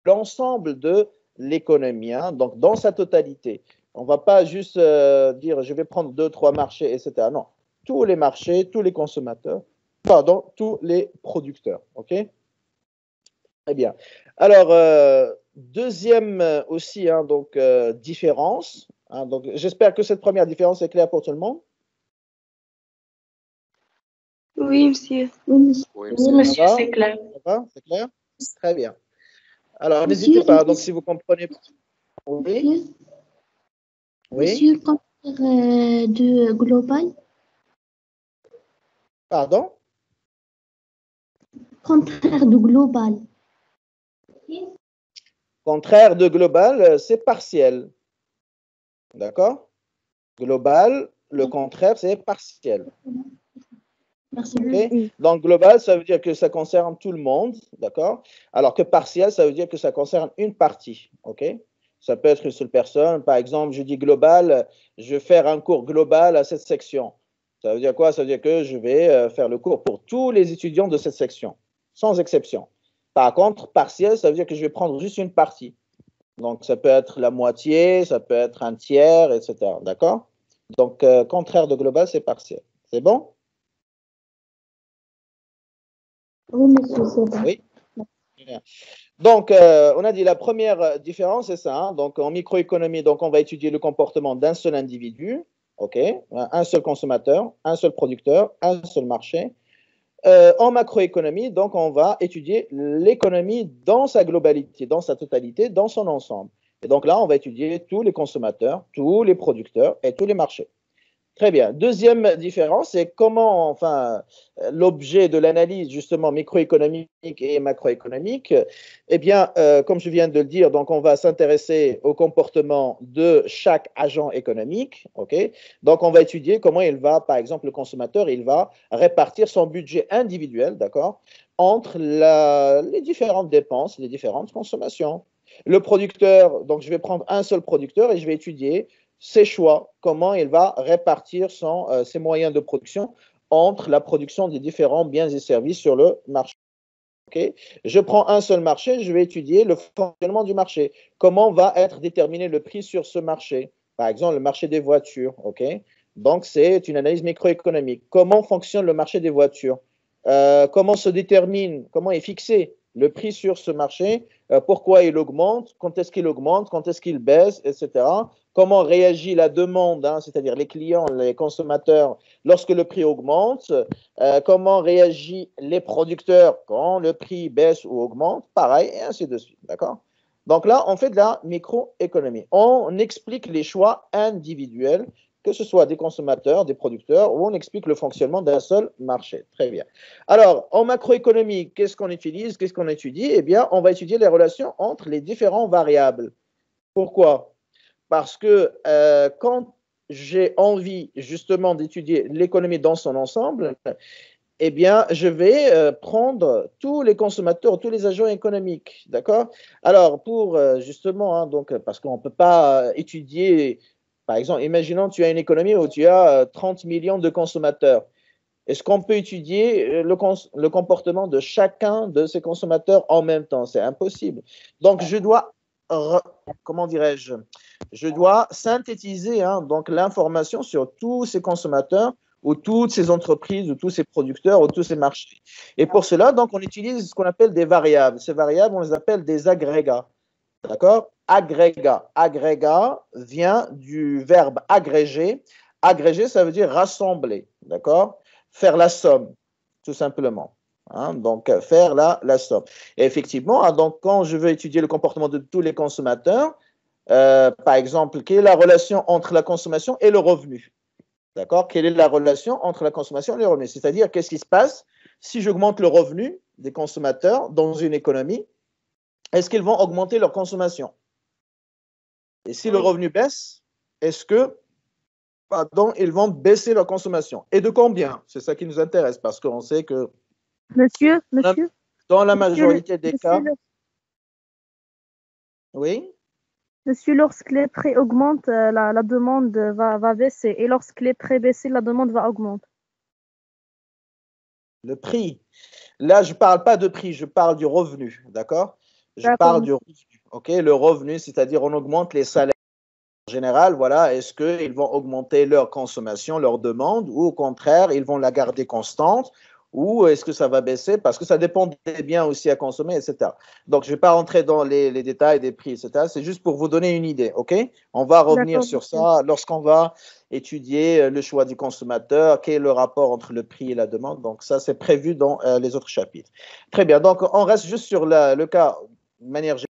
l'ensemble de l'économie, hein, donc dans sa totalité. On ne va pas juste dire je vais prendre 2, 3 marchés, etc. Non, tous les marchés, tous les consommateurs, pardon, tous les producteurs. OK? Très bien. Alors, deuxième aussi, hein, donc, différence. Hein, donc, j'espère que cette première différence est claire pour tout le monde. Oui, monsieur. Oui, Oui, monsieur. monsieur, Ça va? c'est clair. Ça va? C'est clair? Très bien. Alors, Monsieur, n'hésitez pas. Donc, si vous comprenez. Oui, monsieur, oui, monsieur, le contraire de global, pardon. contraire de global. Contraire de global, c'est partiel. D'accord? Global, le contraire, c'est partiel. Merci. OK? Donc, global, ça veut dire que ça concerne tout le monde. D'accord? Alors que partiel, ça veut dire que ça concerne une partie. OK? Ça peut être une seule personne. Par exemple, je dis global, je vais faire un cours global à cette section. Ça veut dire quoi? Ça veut dire que je vais faire le cours pour tous les étudiants de cette section, sans exception. Par contre, partiel, ça veut dire que je vais prendre juste une partie. Donc, ça peut être la moitié, ça peut être un tiers, etc. D'accord? Donc, contraire de global, c'est partiel. C'est bon? Oui, monsieur, c'est bon. Oui. Donc, on a dit la première différence, c'est ça. Hein? Donc, en microéconomie, donc, on va étudier le comportement d'un seul individu, OK? Un seul consommateur, un seul producteur, un seul marché. En macroéconomie, donc, on va étudier l'économie dans sa globalité, dans sa totalité, dans son ensemble. Et donc là, on va étudier tous les consommateurs, tous les producteurs et tous les marchés. Très bien. Deuxième différence, c'est comment, enfin, l'objet de l'analyse justement microéconomique et macroéconomique. Eh bien, comme je viens de le dire, donc on va s'intéresser au comportement de chaque agent économique. Ok. Donc, on va étudier comment il va, par exemple, le consommateur, il va répartir son budget individuel, d'accord, entre les différentes dépenses, les différentes consommations. Le producteur, donc je vais prendre un seul producteur et je vais étudier ses choix, comment il va répartir ses moyens de production entre la production des différents biens et services sur le marché. Okay. Je prends un seul marché, je vais étudier le fonctionnement du marché. Comment va être déterminé le prix sur ce marché? Par exemple, le marché des voitures. Okay. Donc, c'est une analyse microéconomique. Comment fonctionne le marché des voitures? Comment se détermine, comment est fixé le prix sur ce marché? Pourquoi il augmente? Quand est-ce qu'il augmente? Quand est-ce qu'il baisse? Etc. Comment réagit la demande, hein, c'est-à-dire les clients, les consommateurs, lorsque le prix augmente? Comment réagissent les producteurs quand le prix baisse ou augmente? Pareil, et ainsi de suite. D'accord? Donc là, on fait de la microéconomie. On explique les choix individuels, que ce soit des consommateurs, des producteurs, ou on explique le fonctionnement d'un seul marché. Très bien. Alors, en macroéconomie, qu'est-ce qu'on utilise? Qu'est-ce qu'on étudie? Eh bien, on va étudier les relations entre les différentes variables. Pourquoi? Parce que quand j'ai envie justement d'étudier l'économie dans son ensemble, eh bien, je vais prendre tous les consommateurs, tous les agents économiques, d'accord? Alors, pour justement, hein, donc, parce qu'on ne peut pas étudier, par exemple, imaginons tu as une économie où tu as 30 millions de consommateurs. Est-ce qu'on peut étudier le comportement de chacun de ces consommateurs en même temps? C'est impossible. Donc, je dois, comment dirais-je, je dois synthétiser hein, donc l'information sur tous ces consommateurs ou toutes ces entreprises ou tous ces producteurs ou tous ces marchés. Et pour cela, donc, on utilise ce qu'on appelle des variables. Ces variables, on les appelle des agrégats. D'accord? Agrégat. Agrégat vient du verbe agréger. Agréger, ça veut dire rassembler. D'accord? Faire la somme, tout simplement. Hein, donc, faire la somme. Et effectivement, hein, donc, quand je veux étudier le comportement de tous les consommateurs, par exemple, quelle est la relation entre la consommation et le revenu? D'accord? Quelle est la relation entre la consommation et le revenu? C'est-à-dire, qu'est-ce qui se passe si j'augmente le revenu des consommateurs dans une économie? Est-ce qu'ils vont augmenter leur consommation? Et si le revenu baisse, est-ce que pardon, ils vont baisser leur consommation? Et de combien? C'est ça qui nous intéresse parce qu'on sait que Monsieur, dans la majorité des cas, oui, monsieur, lorsque les prix augmentent, la demande va baisser. Et lorsque les prix baissent, la demande va augmenter. le prix. Là, je ne parle pas de prix, je parle du revenu, d'accord? Je parle du revenu. Okay? Le revenu, c'est-à-dire on augmente les salaires en général. Voilà, est-ce qu'ils vont augmenter leur consommation, leur demande, ou au contraire, ils vont la garder constante, ou est-ce que ça va baisser? Parce que ça dépend des biens aussi à consommer, etc. Donc, je ne vais pas rentrer dans les détails des prix, etc. C'est juste pour vous donner une idée, OK? On va revenir sur ça lorsqu'on va étudier le choix du consommateur, quel est le rapport entre le prix et la demande. Donc, ça, c'est prévu dans les autres chapitres. Très bien. Donc, on reste juste sur le cas de manière générale.